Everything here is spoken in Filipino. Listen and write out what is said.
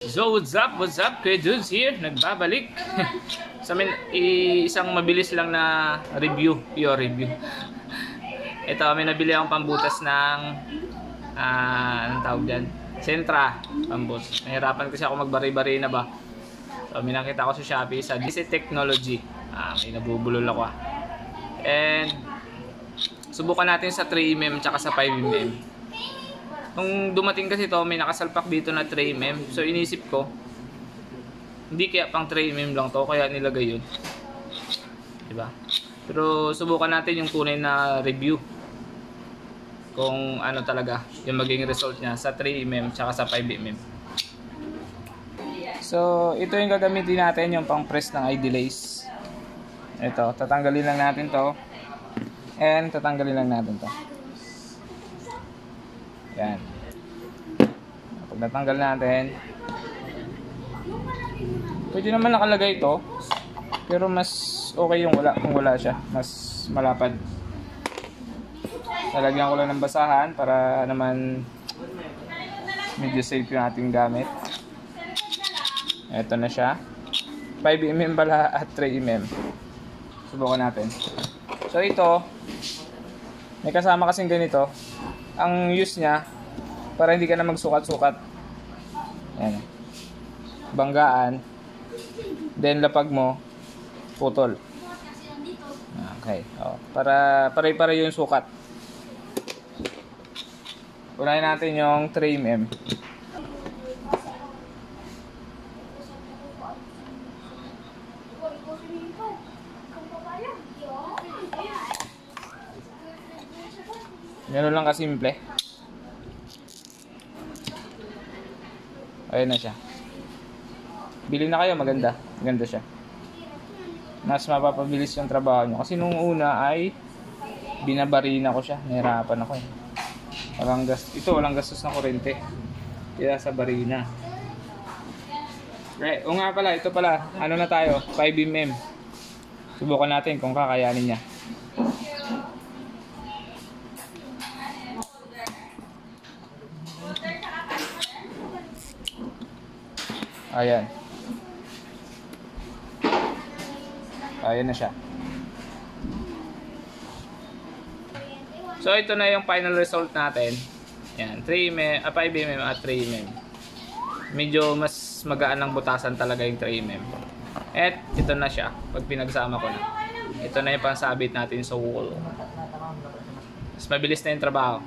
So what's up? What's up? Kuya Dudes here, nagbabalik. Sa amin, isang mabilis lang na review, pure review. Ito, may nabili akong pambutas ng anong tawag dyan? Sentra, pambut. Nahirapan kasi ako magbari-bari na ba. So may nakita ko sa Shopee sa DC Technology. May nabubulol ako . And subukan natin sa 3mm tsaka sa 5mm. Nung dumating kasi to, may nakasalpak dito na 3mm. So inisip ko, hindi kaya pang 3mm lang to, kaya nilagay yun. Diba? Pero subukan natin yung tunay na review. Kung ano talaga yung maging result niya sa 3mm tsaka sa 5mm. So ito yung gagamitin natin, yung pang press ng ID lace. Ito, tatanggalin lang natin to. And tatanggalin lang natin to. Yan. Pag natanggal natin, pwede naman nakalagay ito, pero mas okay yung wala, kung wala siya, mas malapad. Lalagyan ko lang ng basahan para naman medyo safe yung ating gamit. Ito na siya. 5mm pala at 3mm. Subukan natin. So ito, may kasama kasing ganito. Ang use niya, para hindi ka na magsukat-sukat. Ayan. Banggaan. Then lapag mo, putol. Okay. Para pare-pare yung sukat. Unahin natin yung 3mm. Ganun lang kasimple. Ayan na siya. Bili na kayo, maganda. Maganda siya. Mas mapapabilis yung trabaho nyo. Kasi nung una ay binabarina ko siya. Nahirapan ako eh. Walang gastos na kuryente. Kaya sa barina. Right. O nga pala, ito pala. Ano na tayo? 5mm. Subukan natin kung kakayanin niya. Ayan. Ayan na siya. So ito na yung final result natin. Yan, 3mm, 5mm at 3mm. Medyo mas magaan ang butasan talaga yung 3mm. At ito na siya, pag pinagsama ko na. Ito na yung pansabit natin sa wall. Mas mabilis na yung trabaho.